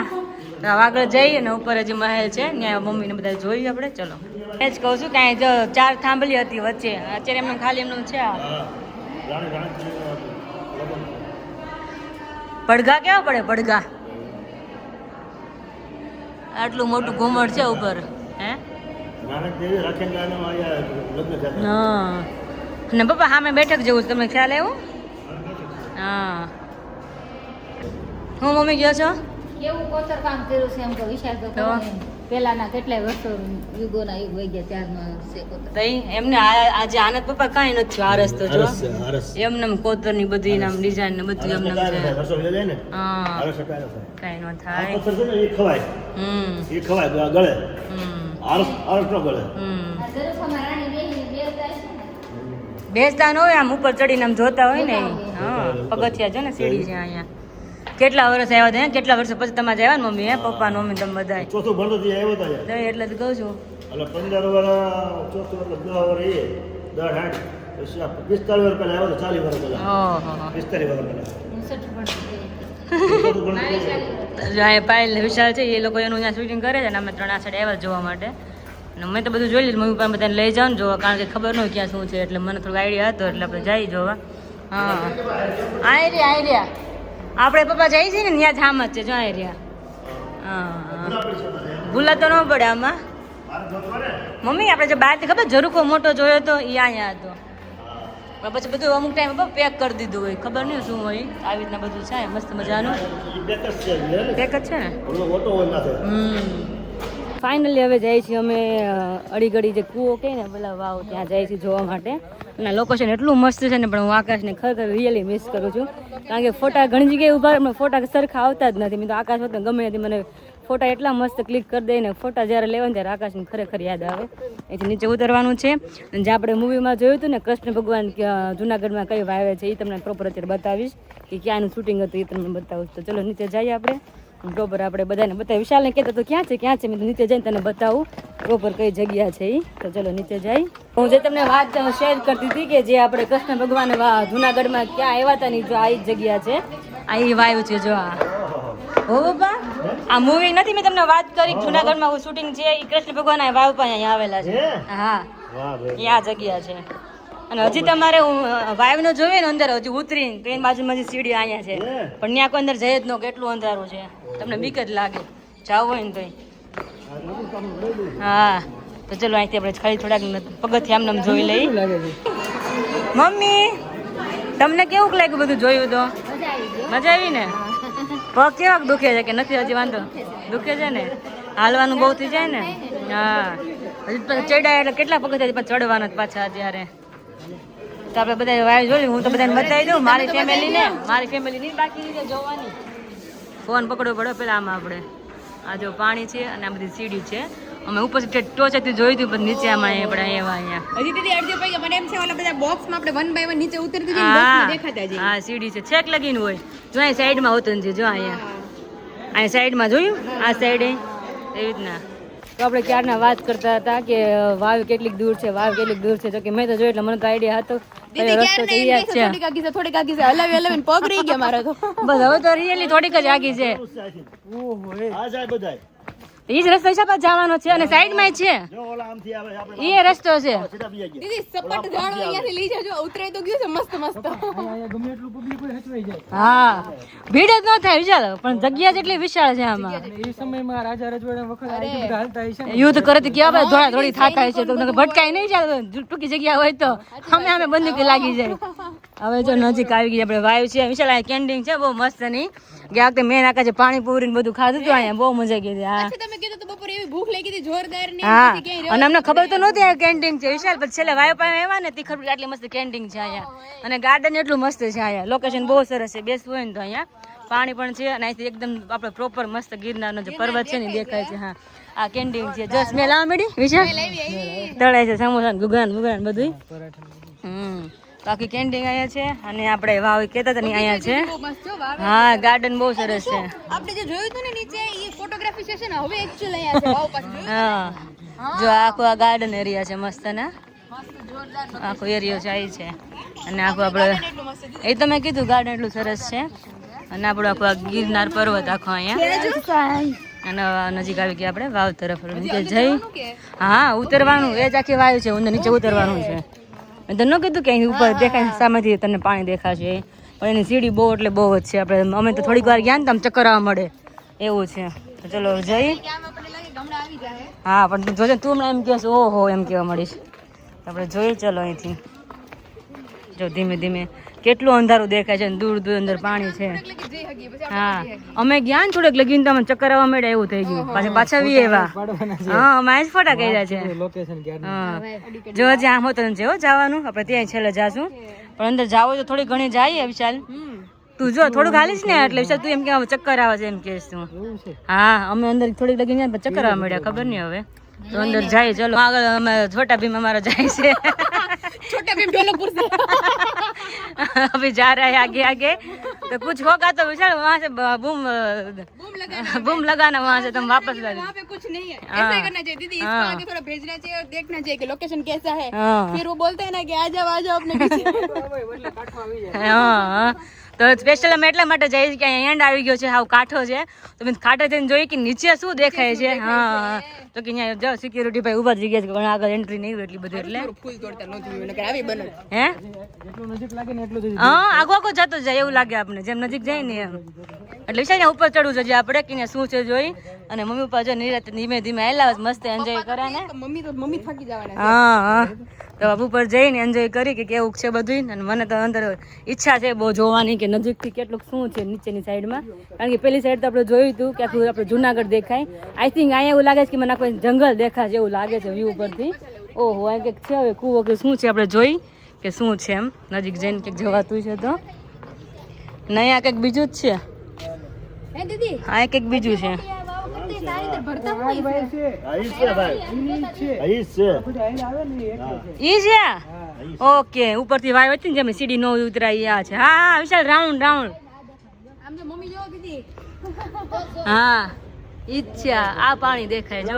તો આગળ જઈએ ને ઉપર હજી મહેલ છે ત્યાં મમ્મીને બધા જોઈએ આપણે. ચલો એ જ કહું છું કે અહીં જો 4 થાંભલી હતી વચ્ચે, અત્યારે એમને ખાલી એમનું છે. આ પડઘા કેવા પડે પડઘા, આટલું મોટું ઘુમટ છે ઉપર. હે નાનક દેવી રાખેલા અને આયા લગ્ન થયા. હા અને પપ્પા સામે બેઠક જેવું છે, તમને ખ્યાલ આવ્યો? હા હું મમ્મી ગયો છો કેવું કોતર કામ કર્યું છે એમ તો વિશાલ તો તો? પેલાના કેટલાય વર્ષો યુગોના યુગ વહી ગયા ત્યારનો છે કોતર. તઈ એમને આજે આનંદ પપ્પા કાંઈ નથી થયું. આ રસ્તો જો હરસ છે, હરસ. એમને કોતરની બધી નામ ડિઝાઇન ને બધું એમને છે. વર્ષો વહી જાય ને હા હરસ હટાયો છે. કાંઈ ન આ થાય. પથ્થર છે ને એ ખવાય, હમ એ ખવાય ગળે. હમ હરસ નો ગળે. હમ આ ઝરૂખામાં રાણી બેસતા છે ને. બેસતા ન હોય આમ ઉપર ચડીને આમ જોતા હોય ને. હા પગથિયા છે ને સીડી છે અહીંયા. કેટલા વર્ષ આવ્યા હતા કેટલા વર્ષ પછી તમારે આવ્યા ને મમ્મી હે પપ્પા ને મમ્મી તમે બધા. ચોથું ભણતો ત્યાં આવ્યો હતો અહીંયા. એટલે જ કહું છું. એટલે 15 વર્ષ ચોથું એટલે 10 વર્ષ એ 10 8 પછી 45 વર્ષ પહેલા આવ્યો તો 40 વર્ષ પહેલા ઓહો 45 વર્ષ પહેલા હું છઠ્ઠું ભણતી હતી. ચોથું ભણતો અહીંયા પાયલ ને વિશાલ છે એ લોકો એનું ત્યાં શૂટિંગ કરે છે ને અમે 3 આ સાઈડ આવ્યા જોવા માટે. અને મેં તો બધું જોઈ લીધું. મમ્મી પપ્પા બધાને લઈ જાઓ ને જોવા, કારણ કે ખબર ન હોય ક્યાં શું છે એટલે મને થોડું આઈડિયા હતો એટલે આપણે જઈ જોવા. હા આઈ રહ્યા આપણે પપ્પા જઈએ છીએ ને ત્યાં જ આમ જ છે જો આઈ રહ્યા. હા ભૂલા તો ન પડે આમાં. મમ્મી આપણે જે બહારથી ખબર ઝરૂખો મોટો જોયો તો એ અહીંયા હતો, પણ પછી બધું અમુક ટાઈમ પેક કરી દીધું હોય, ખબર નહીં શું હોય. આવી રીતના બધું છે મસ્ત મજાનું પેક જ છે ને. ફાઇનલી હવે જાય છીએ અમે અડીગડી જે કૂવો કહે ને પેલા વાવ ત્યાં જાય છે જોવા માટે. અને લોકેશન એટલું મસ્ત છે ને, પણ હું આકાશને ખરેખર રિયલી મિસ કરું છું, કારણ કે ફોટા ઘણી જગ્યાએ ઉભા પણ ફોટા સરખા આવતા જ નથી. મેં તો આકાશ વખતે ગમે નથી, મને ફોટા એટલા મસ્ત ક્લિક કરી દે ને ફોટા જ્યારે લેવા ને ત્યારે આકાશને ખરેખર યાદ આવે. એથી નીચે ઉતરવાનું છે. અને જે આપણે મૂવીમાં જોયું હતું ને કૃષ્ણ ભગવાન જુનાગઢમાં કઈ વાવે છે એ તમને પ્રોપર અત્યારે બતાવીશ, કે ક્યાંનું શૂટિંગ હતું એ તમને બતાવું. તો ચલો નીચે જઈએ આપણે પ્રોપર, આપણે બધાને બતાવી. વિશાલને કહેતો તો ક્યાં છે મેં તો નીચે જઈને તને બતાવું પ્રોપર કઈ જગ્યા છે એ. તો ચલો નીચે જઈ. હું જે તમને વાત શેર કરતી હતી કે જે આપણે કૃષ્ણ ભગવાન જુનાગઢમાં ક્યાં આવ્યા હતા ને જો આ જ જગ્યા છે, આ એ વાયુ છે જો આ. હો બાપા આ મૂવી નથી મેં તમને વાત કરી જુનાગઢમાં શૂટિંગ છે એ કૃષ્ણ ભગવાન વાવ પર અહીંયા આવેલા છે. હા એ આ જગ્યા છે. અને હજી તમારે હું વાયુ જોઈએ ને અંદર હજી ઉતરીને તો એની બાજુમાં હજી સીડી અહીંયા છે, પણ ત્યાં કોઈ અંદર જઈ જ ન, કેટલું અંધારું છે, તમને બીક જ લાગે જાવ હોય ને તોય. હા તો ચલો અહીંથી આપણે ખાલી થોડાક પગથિયા આમ જોઈ લઈ. મમ્મી તમને કેવું લાગ્યું બધું જોયું તો? મજા આવી ને? પગ કેવાક દુખે છે કે નથી? હજી વાંધો દુખે છે ને, હાલવાનું બહુ થઈ જાય ને. હા હજી ચડ્યા એટલે કેટલા પગથિયા પણ ચડવાના પાછા અત્યારે. તો આપણે બધા વાયુ જોયું, હું તો બધાને બતાવી દઉં મારી ફેમિલીની બાકી રીતે જોવાની. ફોન પકડવો પડે પેલા આમાં આપણે. આ જો પાણી છે અને આ બધી સીડી છે. અમે ઉપર ટોચેથી જોઈ હતું પણ નીચે આમાં અહીંયા હજી દીદી અડધી પૈકી મને એમ છે ઓલા બધા બોક્સમાં આપણે વન બાય વન નીચે ઉતરતી જઈએ બોક્સમાં દેખાતા જઈએ. હા સીડી છે છેક લગીન હોય જો અહીં સાઈડમાં હોતું છે જો અહીંયા સાઈડમાં જોયું આ સાઈડે એવી રીતના. તો આપણે ક્યારના વાત કરતા હતા કે વાવ કેટલીક દૂર છે જો કે મેં તો જોયું એટલે મને તો આઈડિયા હતો રસ્તો તો યાદ છે. થોડીક આગી છે હલાવી પગ રહી ગયા મારા તો. બસ હવે તો રિયલી થોડીક જ આગી છે. એ જ રસ્તો છે જવાનો છે અને સાઈડમાં છે એ રસ્તો છે. દીદી સપાટ ઝાડો અહીંયાથી લઈ જાજો, ઉતરાઈ તો ગયું છે મસ્ત હા ભીડ જ ન થાય વિશાલ, પણ જગ્યા જેટલી વિશાળ છે આમાં. એ સમયમાં રાજા રજવાડા વખત આ બધું હાલતા હશે ને. યુદ્ધ કરતી કેવા થોડા થોડી થાતા હશે તો ભટકાય નહીં ચાલે. ટૂંકી જગ્યા હોય તો અમે બંદૂકી લાગી જાય. હવે જો નજીક આવી ગઈ આપણે વાયુ છે વિશાલ. આ કેન્ટીન છે બહુ મસ્ત ની. ગયા વખતે મેં આકાશે પાણીપુરી ને બધું ખાધું હતું અહીંયા, બહુ મજા આવી હતી. હા તમે કીધું તો બપોરે એવી ભૂખ લાગી હતી જોરદાર ને. હા અને અમને ખબર તો નહોતી આ કેન્ટીન છે વિશાલ, પછી છેલ્લે વાયુ પાસે આવ્યા ને તી ખબર આટલી મસ્ત કેન્ટીન છે અહીંયા. અને ગાર્ડન એટલું મસ્ત છે અહીંયા, લોકેશન બહુ સરસ છે, બેસવું હોય ને તો અહીંયા પાણી પણ છે. અને અહીંથી એકદમ આપણે પ્રોપર મસ્ત ગિરનારનો જે પર્વત છે ને દેખાય છે. હા આ કેન્ટીન છે જો સ્મેલ આવે મેડી વિશાલ, તળાય છે સમોસા ગુગરાન બધું. બાકી કેન્ટીન અહીંયા છે. અને આપણે વાવ કહેતા હતા ને અહીંયા છે. હા ગાર્ડન બહુ સરસ છે. આપણે જે જોયું હતું ને નીચે એ ફોટોગ્રાફી સેશન હવે એક્ચ્યુઅલ અહીંયા છે વાવ પાસે. હા જો આખો આ ગાર્ડન એરિયા છે મસ્ત ને, આખો એરિયો છે આ છે. અને આખું આપણે એ તો મેં કીધું ગાર્ડન એટલું સરસ છે. અને આપણું આખું આ ગિરનાર પર્વત આખો અહીંયા. અને નજીક આવી ગયા આપણે વાવ તરફ નીચે જઈ. હા ઉતરવાનું એ જ આખી વાયુ છે, ઊંધે નીચે ઉતરવાનું છે. મેં તને કીધું કે અહીં ઉપર દેખાય સામેથી તને પાણી દેખાશે, પણ એની સીડી બહુ એટલે બહુ જ છે. આપણે અમે તો થોડીક વાર ગયા ને તો આમ ચક્કર આવવા મળે એવું છે. તો ચલો જઈ. હા પણ તું જોજે, તું હમણાં એમ કહેશ ઓહો એમ કહેવા મળીશ. આપણે જોઈએ ચલો અહીંથી જો ધીમે ધીમે કેટલું અંધારું દેખાય છે, દૂર દૂર અંદર પાણી છે. હા અમે ગયા ને થોડેક લગીને તો અમે ચક્કર આવવા મળે એવું થઈ ગયું. પાછા વી એવા હા અમે જ ફોટા કર્યા છે. હા જો હજી આમ હોતો છે જવાનું, આપણે ત્યાં છેલ્લે જાશું. પણ અંદર જાવ તો થોડી ઘણી જાય વિશાલ. તું જો થોડુંક હાલીશ ને એટલે વિશાલ તું એમ કે ચક્કર આવે છે એમ કહેશ તું. હા અમે અંદર થોડીક લગીને ચક્કર આવવા મળ્યા, ખબર નહીં હવે તો અંદર જાય. ચલો આગળ અમે છોટા ભીમ અમારો જાય છે. छोटा भीम ढोलकपुर से अभी जा रहा है आगे आगे, तो कुछ होगा तो विशाल वहाँ से बूम लगाना वहाँ से तुम वापस ला. वहाँ पे कुछ नहीं है, ऐसा ही करना चाहिए दीदी. इसको आगे थोड़ा भेजना चाहिए और देखना चाहिए कि लोकेशन कैसा है. फिर वो बोलते हैं ना कि आ जाओ अपने पीछे. हाँ તો સ્પેશિયલ અમે એટલા માટે જઈએ છીએ કે અહીંયા એન્ડ આવી ગયો છે, હાવ કાંઠો છે, તો મેં કાંઠે જઈને જોઈએ કે નીચે શું દેખાય છે. હા તો કે અહીંયા જો સિક્યુરિટી ભાઈ ઊભા થઈ ગયા છે, પણ આગળ એન્ટ્રી નહીં હોય એટલી બધી, એટલે હે જેટલું નજીક લાગે ને એટલું જ હા આગો જતો જાય એવું લાગે આપણે, જેમ નજીક જાય ને એમ. એટલે વિશાલ ને ઉપર ચડવું છે આપણે કે શું છે જોઈ, અને મમ્મી પપ્પા જો નિરાતે ધીમે ધીમે આવેલા મસ્ત એન્જોય કરે ને. મમ્મી થાકી જવાના. હા હા તો ઉપર જઈને એન્જોય કરી કે કેવું છે બધું. અને મને તો અંદર ઈચ્છા છે બહુ જોવાની કે નજીકથી કેટલું શું છે નીચેની સાઈડમાં, કારણ કે પેલી સાઈડ તો આપણે જોયું હતું કે આખું આપણે જુનાગઢ દેખાય. આઈ થિંક અહીંયા એવું લાગે છે કે મને આખું જંગલ દેખાશે એવું લાગે છે વ્યૂ પરથી. ઓહો અહીં કંઈક છે હવે કૂવો કે શું છે, આપણે જોઈ કે શું છે એમ નજીક જઈને કંઈક જવાતું છે. તો નહીં આ કંઈક બીજું જ છે, હા કંઈક બીજું છે. ઈ છે ઓકે, ઉપરથી વાય હતી ને જેમ સીડી નો ઉતરાય આ છે. હા હા વિશાલ રાઉન્ડ રાઉન્ડ હા ઈ જ છે. આ પાણી દેખાય જો.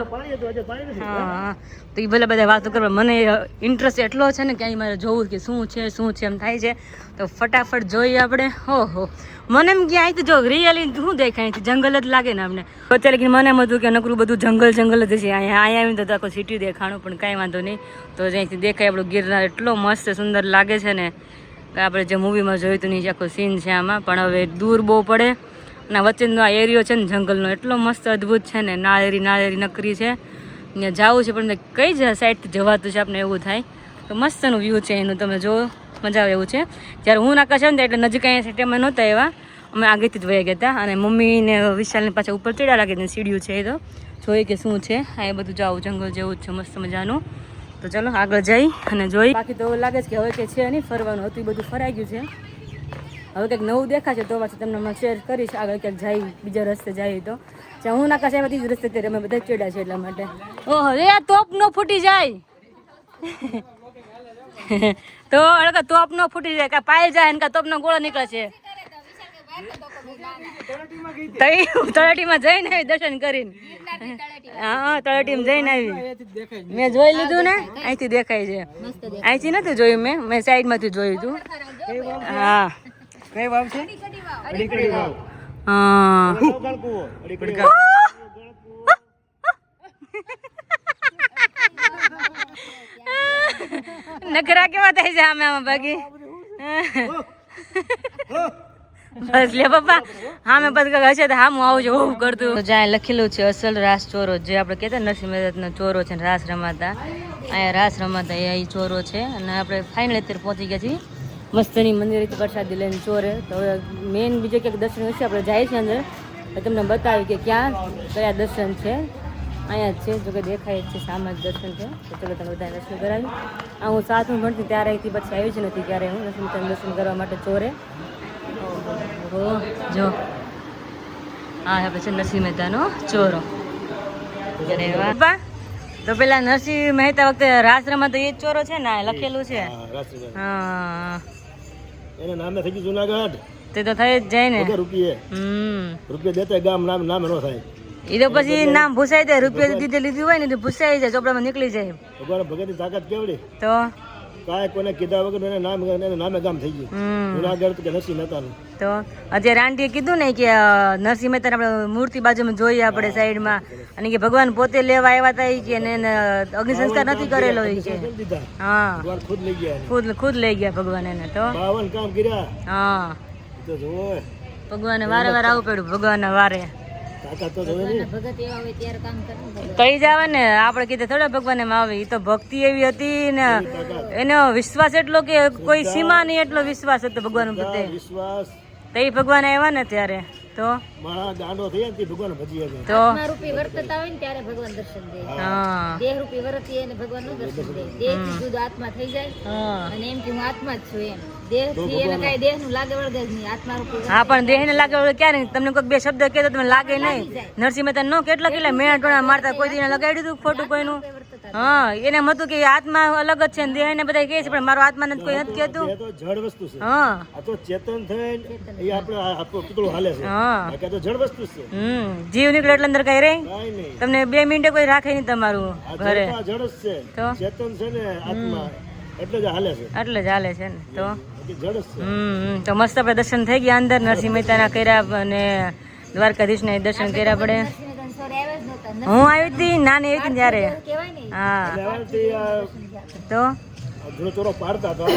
હા તો એ ભલે બધા વાતો કરવા, મને ઇન્ટરેસ્ટ એટલો છે ને કે અહીં મારે જોવું કે શું છે એમ થાય છે. તો ફટાફટ જોઈએ આપણે. ઓહો મને એમ કે અહીંથી જો રિયલી શું દેખાય, અહીંથી જંગલ જ લાગે ને અમને. અત્યારે કે મને એમ હતું કે નકરું બધું જંગલ જ છે, અહીંયા આવીને તો આખું સિટી દેખાણું, પણ કાંઈ વાંધો નહીં. તો અહીંથી દેખાય આપણું ગિરનાર એટલો મસ્ત સુંદર લાગે છે ને કે આપણે જે મૂવીમાં જોયું હતું નીચે આખો સીન છે આમાં. પણ હવે દૂર બહુ પડે અને વચ્ચેનો આ એરિયો છે ને જંગલનો એટલો મસ્ત અદ્ભુત છે ને, નાળેરી નકરી છે. ત્યાં જવું છે પણ કઈ જ સાઈડથી જવાતું છે આપણે એવું થાય. તો મસ્તનું વ્યૂ છે એનું, તમે જો મજા આવે એવું છે. જ્યારે હું નાકા છે ને એટલે નજીક અહીંયા સેટેમાં નહોતા એવા, અમે આગળથી જ વયા ગયા હતા. અને મમ્મીને વિશાલને પાછા ઉપર ચડ્યા લાગે ને સીડીયું છે એ તો જોઈએ કે શું છે. આ એ બધું જાવું જંગલ જેવું જ છે મસ્ત મજાનું. તો ચલો આગળ જઈ અને જોઈ. બાકી તો લાગે છે કે હવે કે છે નહીં ફરવાનું હતું, એ બધું ફરાઈ ગયું છે. હવે કંઈક નવું દેખાશે તો પાછું તમને શેર કરીશ આગળ ક્યાંક જાય બીજા રસ્તે જાય તો. જ્યાં હું નાકા સાહેબ જ રસ્તે ત્યારે અમે બધા ચડ્યા છે એટલા માટે. ઓહો રે આ તોપ નો ફૂટી જાય તો તોપ નો ફૂટી જાય, કા પાય જાય ને કા તોપ નો ગોળો નીકળે છે. તળેટીમાં જઈને આવી દર્શન કરીને. હા તળેટીમાં જઈને આવી, મેં જોઈ લીધું ને અહીંથી દેખાય છે. અહીંથી નથી જોયું મેં સાઈડમાંથી જોયું હતું. હા કઈ વાવ છે? નખરા કેવા થાય છે આમાં બાકી. બસ લે પપ્પા હા મેં પછી હશે તો હા હું આવું છું કરતું. જ્યાં લખેલું છે અસલ રાસ ચોરો, જે આપણે કહેતા નરસિંહ મહેતાનો ચોરો છે રાસ રમાતા, અહીંયા રાસ રમાતા એ ચોરો છે. અને આપણે ફાઇનલ અત્યારે પહોંચી ગયા છીએ મસ્તની મંદિરેથી પ્રસાદી લઈને ચોરે. તો હવે મેઇન બીજે ક્યાંક દર્શન હશે આપણે જાય છે અંદર, તમને બતાવી કે ક્યાં કયા દર્શન છે. અહીંયા જ છે, જોકે દેખાય જ છે સામે જ દર્શન છે. તો ચલો તમે બધા દર્શન કરાવી. આ હું સાથમાં ભણતી ત્યારે અહીંથી પછી આવી જ નથી, ત્યારે હું દર્શન કરવા માટે ચોરે. જો હા આપણે છે નરસિંહ મહેતાનો ચોરો. તો પેલા નરસિંહ મહેતા વખતે રાસ રમાતો એ જ ચોરો છે ને લખેલું છે. હા એના નામે થઈ ગયું જુનાગઢ. તે તો થઈ જ જાય ને. રૂપિયા દેતા ગામ નામે ન થાય. એ તો પછી નામ ભૂસાઈ જાય, રૂપિયા દીધે લીધું હોય ને તો ભૂસાઈ જાય, ચોપડામાં નીકળી જાય. ભગત ની તાકાત કેવડી તો કાંઈ કોને કીધા વગર એના નામે ગામ થઈ ગયું જુનાગઢ કે નરસિંહ મહેતાનું. તો અત્યારે આંટીએ કીધું ને કે નરસિંહ મહેતા આપણે મૂર્તિ બાજુમાં જોઈએ આપણે સાઈડમાં, અને કે ભગવાન પોતે લેવા આવ્યા હતા કે અગ્નિ સંસ્કાર નથી કરેલો કે. હા ખુદ લઈ ગયા ભગવાન એને. તો 52 કામ કર્યા. હા તો જોવો ભગવાને વારે વારે આવવું પડ્યું, ભગવાનને વારે તાકાત તો જોવે ને. ભગત એવા હોય ત્યારે કામ કરવું. કઈ જ આવે ને આપણે કીધે થોડા ભગવાન એમ આવે. એ તો ભક્તિ એવી હતી ને એનો વિશ્વાસ એટલો કે કોઈ સીમા નહીં એટલો વિશ્વાસ હતો ભગવાન પ્રત્યે. વિશ્વાસ તો એ ભગવાન આવ્યા ને ત્યારે તો મારા ગાંડો થઈ ને ભગવાન ભજી આવે. તો રૂપી વર્તતા હોય ને ત્યારે ભગવાન દર્શન દે. હા દેહ રૂપી વર્તીએ ને ભગવાન નું દર્શન દે. દેહ થી જુદો આત્મા થઈ જાય અને એમ કે હું આત્મા જ છું એમ. દેહ થી એને કઈ દેહ નું લાગે વળગે જ નહીં. આત્મા રૂપી હા પણ દેહ ને લાગે ક્યારે તમને કોઈ બે શબ્દ કહે તો તમે લાગે નહીં. નરસિંહ મહેતા નો કેટલા મેણા ટોણા મારતા કોઈ દિને લગાડી દીધું ખોટું કોઈનું. હા એને એમ હતું કે આત્મા અલગ જ છે ને દેહ ને બધા કહે છે પણ મારો આત્મા નથી કોઈ નથી કહેતું. એ તો જડ વસ્તુ છે. હા આ તો ચેતન થઈને એ આપણે પૂતળું હાલે છે. હા આ તો જડ વસ્તુ છે. જીવ નીકળે એટલે અંદર કઈ રહી કાઈ નહીં. તમને 2 મિનિટે કોઈ રાખે નહીં તમારું ઘરે. આ જડ જ છે. તો ચેતન છે ને આત્મા એટલે જ હાલે છે. એટલે જ હાલે છે ને. તો બાકી જડ જ છે. તો મસ્ત આપણે દર્શન થઈ ગયા અંદર નરસિંહ મહેતાના કર્યા અને દ્વારકાધીશના દર્શન કર્યા પડે. હું આવી હતી નાની આવી હતી ને ત્યારે. હા અને એમાંથી તો જૂનો ચોરો પાડતા હતા,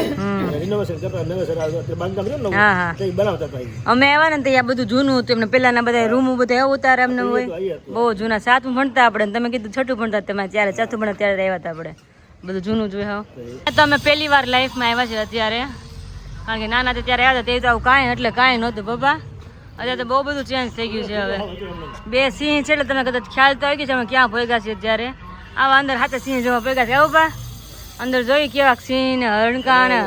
રિનોવેશન કરતા, નવેસર તે બાંધકામ રહ્યું ને હા હા તે બનાવતા હતા. અમે આવ્યા ને ત્યાં બધું જૂનું હતું એમને પેલાના બધા રૂમ બધા એવું ઉતારે એમને હોય બહુ જૂના. 7મું ભણતા આપણે ને તમે કીધું 6ઠું ભણતા તમે ત્યારે 4થું ભણતા ત્યારે આવ્યા હતા આપણે બધું જૂનું જોયું. હા તો અમે પહેલી વાર લાઈફમાં આવ્યા છે અત્યારે, કારણ કે નાના હતા ત્યારે આવ્યા હતા તે તો આવું કાંઈ એટલે કાંઈ નહોતું પપ્પા. અત્યારે તો બહુ બધું ચેન્જ થઈ ગયું છે. હવે 2 સિંહ છે એટલે તમને કદાચ ખ્યાલ તો આવી ગયો છે અમે ક્યાં ભેગા છીએ ત્યારે. આવા અંદર હાથે સિંહ જોવા ભેગા છે. આવું પા અંદર જોઈ કેવા સિંહ ને હરણકા ને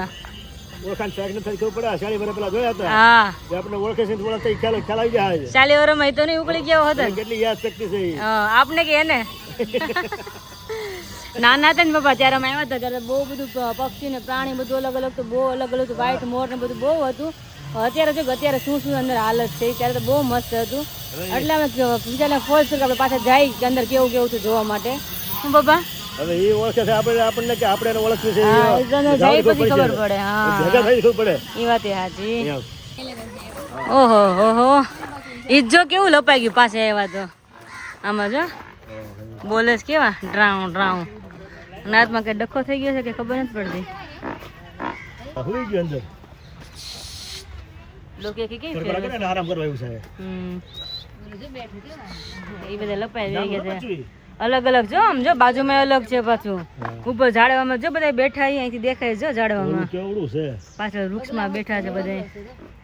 ઓળખાણ શાક નથી ખબર પડે. શાળી વરે પેલા જોયા હતા હા જે આપણે ઓળખે છે ઓળખતા ખ્યાલ આવી જાય છે. 40 વર્ષમાં એ તો નહીં ઉકળી ગયો હતો કેટલી યાદ શક્તિ છે ઈ. આપને કે એને નાના હતા ને પપ્પા ત્યારે અમે આવ્યા હતા ત્યારે બહુ બધું પક્ષી ને પ્રાણી બધું અલગ અલગ તો બહુ અલગ અલગ હતું. વ્હાઈટ મોર ને બધું બહુ હતું. અત્યારે જો અત્યારે શું અંદર હાલત છે ત્યારે તો બહુ મસ્ત હતું. એટલે અમે બીજાને ફોર્સ કર્યું આપણે પાછા જાય કે અંદર કેવું કેવું છે જોવા માટે. શું પપ્પા હવે એ ઓળખે છે આપણને કે આપણે એને ઓળખવું છે. હા એ તો જાય પછી ખબર પડે. હા ભેગા થઈ ખબર પડે. એ વાત સાચી. ઓહો હો હો ઈજો કેવું લપાઈ ગયું પાસે આવ્યા તો. આમાં જો બોલે છે કેવા ડ્રાઉં ડ્રાઉં. નાતમાં કઈ ડખો થઈ ગયો છે કે ખબર નથી પડતી. હુઈ ગયો અંદર. લોકો કે કેવી થોડીક વાર લાગે ને આરામ કરવા આવ્યું છે. એ બધા લપાઈ રહી ગયા છે. પાછું ઈ. અલગ અલગ જો આમ જો બાજુમાં અલગ છે પાછું. ઉપર ઝાડવામાં જો બધા બેઠા અહીંથી દેખાય જો ઝાડવામાં. કેવડું છે. પાછળ વૃક્ષમાં બેઠા છે બધા.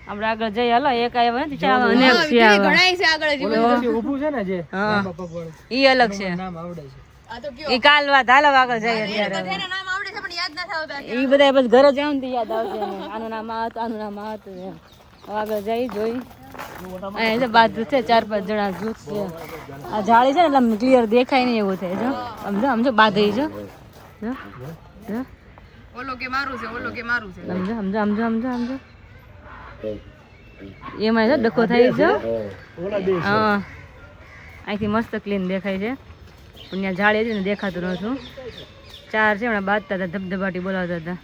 આપણે આગળ જઈએ હાલો. એક આવ્યા નથી ચાર અનેક છે આવા. ઘણાય છે આગળ હજી. ઓલું ઊભું છે ને જે હા પગવાળું, ઈ અલગ છે. નામ આવડે છે. આ તો કયો ઈ કાલ વાત હાલો આગળ જઈએ અત્યારે. બધાના નામ આવડે છે પણ યાદ નથી આવતા. ઈ બધા બસ ઘરે જાવ ને તો યાદ આવશે એને. આનું નામ આ હતું આનું નામ આ હતું એમ. હવે આગળ જઈ જોઈ અહીંયા બાજુ છે 4-5 જણા જૂથ છે. આ જાળી છે ને એટલે ક્લિયર દેખાય નહીં એવું થાય. જો સમજો સમજો બાંધી જો જો જો ઓલો કે મારું છે, ઓલો કે મારું છે. સમજો સમજો સમજો સમજો સમજો એમાં છે ડખો થાય છે. ઓલા બે હા અહીંથી મસ્ત ક્લીન દેખાય છે પણ ત્યાં જાળી હતી ને દેખાતું નહોતું. 4 છે હમણાં બાંધતા હતા ધબધબાટી બોલાવતા હતા.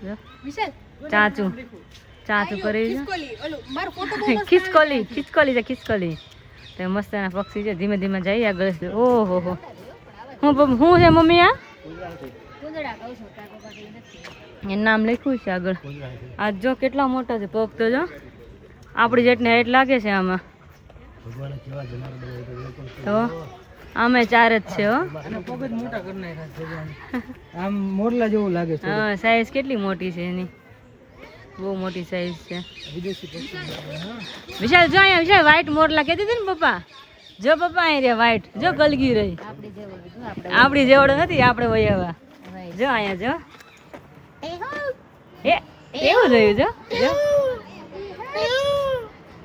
જો વિશાલ ચાચું ચાચું કરી છે. કોલી ઓલું મારો ફોટો ખિસકોલી ખિસકોલી છે ખિસકોલી. તો મસ્ત એના પક્ષી છે. ધીમે ધીમે જઈ આગળ. ઓહો હો હું છે મમ્મી આ એનું નામ લખ્યું છે આગળ. આ જો કેટલા મોટા છે પગ તો જો આપણી જેટને હાઈટ લાગે છે આમાં. તો આમે 4 જ છે હો. આના પગ જ મોટા કરી નાખ્યા છે ભગવાને. આમ મોરલા જેવું લાગે છે. હા સાઈઝ કેટલી મોટી છે એની. બહુ મોટી સાઈઝ છે. વિદેશી પક્ષી. વિશાલ જો અહીંયા વિશાલ વ્હાઈટ મોરલા કહેતી હતી ને પપ્પા. જો પપ્પા અહીં રે વ્હાઈટ જો કલગી રહી. આપણી જેવડો નથી આપણે વયાવા. જો અહીંયા જો એ એવું જોયું જો જો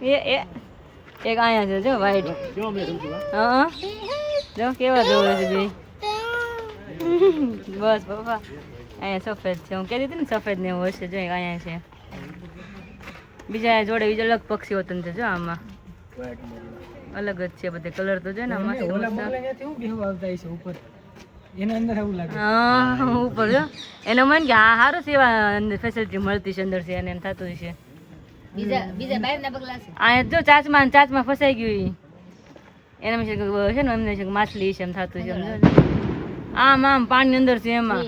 એ એક અહીંયા છે જો વ્હાઈટ. કેવો મેં સમજ્યું. હા જો કેવા જોવે છે બે. બસ પપ્પા અહીંયા સફેદ છે. હું કહેતી હતી ને સફેદ ને એવું હશે. જો અહીંયા છે બીજા જોડે બીજા અલગ પક્ષી વતન છે. જો આમાં અલગ જ છે બધે કલર તો છે ને મસ્ત ઓલા મસ્ત. મોરલા ત્યાંથી હું બેહવા આવતા હશે ઉપર. એના અંદર એવું લાગે. હા ઉપર જો એનો મન કે આ સારું સેવા અંદર ફેસિલિટી મળતી છે અંદર છે અને એમ થતું છે. બીજા બહારના પગલા છે. અહીંયા જો ચાચમાં ફસાઈ ગયું ઈ. એના છે ને એમને છે કે માછલી છે એમ થતું છે. સમજો આમ પાણી અંદર છે એમાં.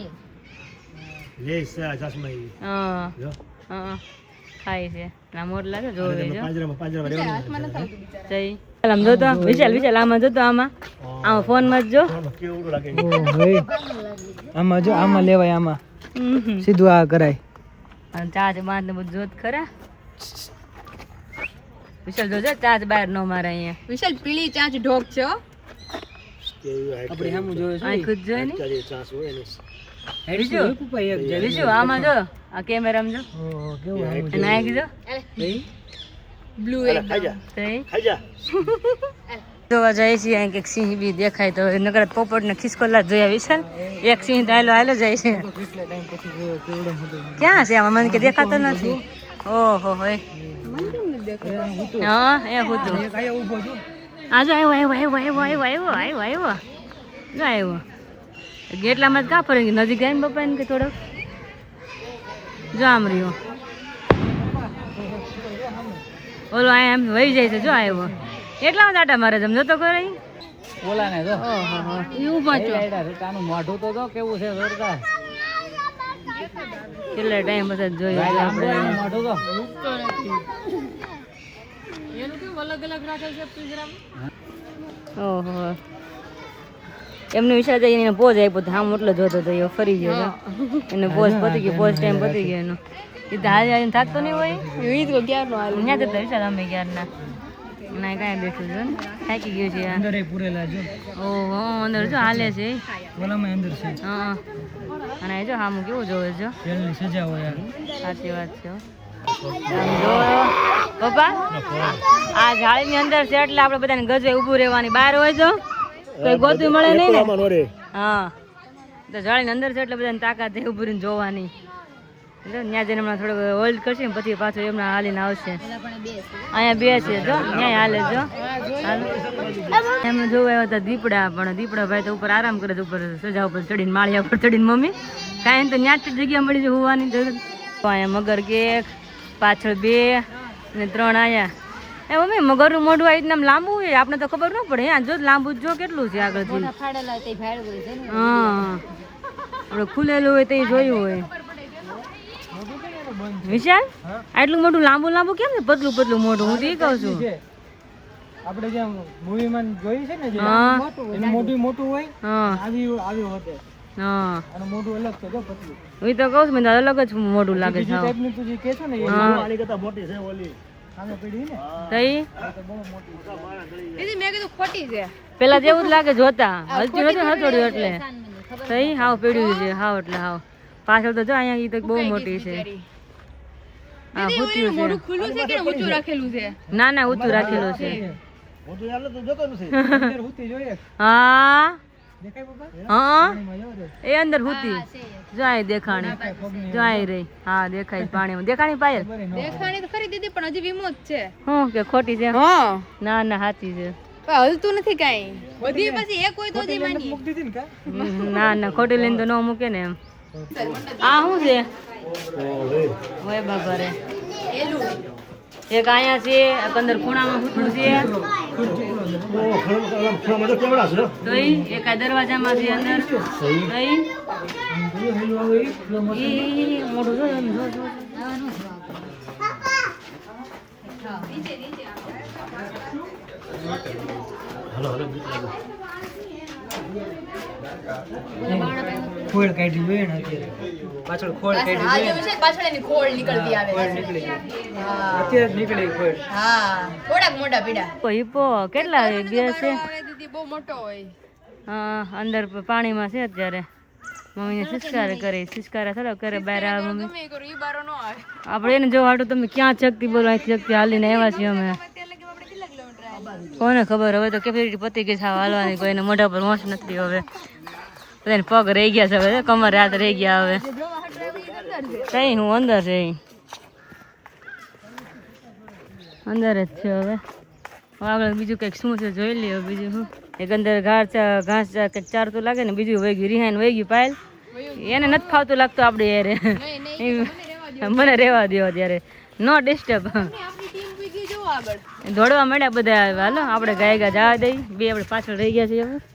લે સાસમાં ઈ. હા જો હા ખાય છે. ના મોરલા જો જોવે જો પાંજરામાં રહેવાનું. જઈ આમ જોતો વિશાલ આમાં જોતો આમાં ફોનમાં જ જો. કેવડું લાગે. ઓય. આમાં જો આમાં લેવાય આમાં. સીધું આ કરાય. અને ચાચ બાંધ ને બધું જોત ખરા. વિશાલ જોજો ચાચ બહાર ન મારે અહીંયા. વિશાલ પીળી ચાંચ ઢોક છે હો. કેવી હાઈટ આપણે સામું જોયું છે. અહીં ખુદ જોઈ ને કરી ચાસ હોય ને. હેડી બીજું? છે પપ્પા એક જાય. બીજું આમાં જો આ કેમેરામાં જો ઓહો કેવું સામું અને આ કીધો બ્લુ હાલે, ખાઈ જા ખાઈ જા. જોવા જાય છે અહીં કંઈક સિંહ બી દેખાય તો નગર પોપટ ને ખિસકોલા જ જોયા વિશાલ. એક સિંહ તો હાલો જાય છે. કેટલા ટાઈમ પછી જોયો કેવડો મોટો. ક્યાં છે આમાં મને કે દેખાતો નથી. ઓહો હોય હા એ હતું. એક આયા ઊભો છું. આ જો આવ્યો જો આવ્યો ગેટલામાં જ કાં ફરે નજીક જાય ને પપ્પા ને કે થોડોક જો આમ રહ્યો ઓલો આ એમ વહી જાય છે જો આવ્યો એટલા બધા આટા મારે જમ જતો કરે ઓલા ને જો ઈ ઊભા છો કાનું મોઢું તો જો કેવું છે જોરદાર કેટલા ટાઈમ પછી જોઈએ આપણે મોઢું તો ઓહો એમને વિચાર જાય એને પોઝ આપ્યો તો આમ એટલો જોતો હતો એ ફરી ગયો એને પોઝ પતી ગયો પોઝ ટાઈમ પતી ગયો એનો એ તો હાલ આવીને થાકતો નહીં હોય ઈ તો ક્યારનો હાલ ત્યાં જતા વિચાર અમે ક્યારના ના કાંઈ બેઠું છે ને થાકી ગયું છે આ. અંદર પૂરેલા જો ઓહો અંદર જો હાલે છે ઓલામાં અંદર છે હા અને એ જો આમ કેવું જોવે જો તેલની સજા હોય સાચી વાત છે હો. આમ જોવો પપ્પા આ જાળીની અંદર છે એટલે આપણે બધાને ગજે ઊભું રહેવાની બહાર હોય તો કઈ ગોતું મળે નહીં ને આમાં નો રે. હા તો જાળીની અંદર છે એટલે બધાને તાકાત છે ઊભું રહીને જોવાની જો ત્યાં જઈને હમણાં થોડુંક હોલ્ડ કરશે ને પછી પાછું એમના હાલીને આવશે અહીંયા બે છે જો ત્યાં હાલે જો એમને જોવા આવ્યા હતા દીપડા પણ દીપડા ભાઈ તો ઉપર આરામ કરે છે ઉપર સજા ઉપર ચડીને માળિયા ઉપર ચડીને મમ્મી કાંઈ તો ત્યાં જ જગ્યા મળી છે હોવાની જરૂર અહીંયા મગર કેક પાછળ 2 ને 3 આયા એ મમ્મી મગરનું મોઢું આ રીતના આમ લાંબુ હોય આપણે તો ખબર ન પડે જો લાંબુ જો કેટલું છે આગળથી ફાડેલા તે ભાડું હોય છે ને હા આપણે ખુલેલું હોય તો એ જોયું હોય વિશાલ આટલું મોટું લાંબુ લાંબુ કેમ છે પતલું પતલું મોટું હું તો એ કહું છું આપણે જે મૂવીમાં જોઈ છે ને જે હા એનું મોઢું મોટું હોય હા આવી હોતે હા અને મોઢું અલગ છે જો પતલું હું તો કહું છું મને અલગ જ મોટું લાગે છે બીજી ટાઈપનું તું જે કહે છો ને એ હા આની કરતા મોટી છે ઓલી. સામે પડી ને તઈ દીદી મેં કીધું ખોટી છે પેલા જેવું જ લાગે જોતા હલતી નથી હથોડ્યું એટલે તઈ હાવ પડ્યું છે હાવ એટલે હાવ પાછળ તો જો અહીંયા ઈ તો બહુ મોટી છે હા ઊંચું છે ખુલ્લું છે કે ઊંચું રાખેલું છે ના ના ઊંચું રાખેલું છે હું તો યાર તો જોતો નથી. અંદર હુતી જોઈએ હા દેખાય પપ્પા હા એમાં જાવ દે એ અંદર હુતી જાય દેખાણી જાય રહી હા દેખાય પાણીમાં દેખાણી પાયલ દેખાણી તો ખરી દીદી પણ હજી વિમોત છે હું કે ખોટી છે હા ના ના સાચી છે પણ હલતું નથી કાઈ બધી પછી એક હોય તો જ માની મૂકી દીધી ને કા ના ના ખોટી લઈને તો ન મૂકે ને એમ આ શું છે ઓય બાબા રે એક અહીંયા છે એક અંદર ખૂણામાં ફૂટલું છે ઓ ખરેખર તો કેવડા છે. તો એક આ દરવાજામાં છે અંદર તો ઈ મોટું જો એમ જો હાલો હાલો બીક લાગે. ખોળ કાઢી જોઈએ ને અત્યારે પાછળ ખોળ કાઢી હા જોઈએ એવું છે પાછળ એની ખોળ નીકળતી આવે છે અત્યારે જ નીકળી ખોળ હા થોડાક મોટા પીડા હિપ્પો કેટલા બે છે દીદી બહુ મોટો હોય હા અંદર પાણીમાં છે અત્યારે મમ્મીને સિસ્કાર કરે સિસ્કારા થોડો કરે બહાર આવે મમ્મી ગમે કરો ઈ બારો નો આવે આપણે એને જો હાટું તમે ક્યાં ચકતી બોલો અહીંથી ચકતી હાલીને આવ્યા છીએ અમે અત્યારે લગી આપણે કેટલા કિલોમીટર આવ્યા કોને ખબર હવે તો કેપેસિટી પતી ગઈ છે હાલવાની કોઈને મોઢા પર હોશ નથી હવે બધાને પગ રહી ગયા છે હવે કમર રાત રહી ગયા હવે કઈ હું અંદર છે અંદર જ છે હવે આગળ બીજું કંઈક શું છે જોઈ લઈએ બીજું શું એક અંદર ઘાસ કંઈક ચારતું લાગે ને બીજું વહી ગયું રિહાઈને વહી ગયું પાયલ એને નથી ખાવતું લાગતું આપણે યારે મને રહેવા દો ત્યારે નો ડિસ્ટર્બ આપણી ટીમ પી ગઈ જો આગળ દોડવા મળ્યા બધા હાલો આપણે ગાય જવા દઈ બે આપણે પાછળ રહી ગયા છીએ હવે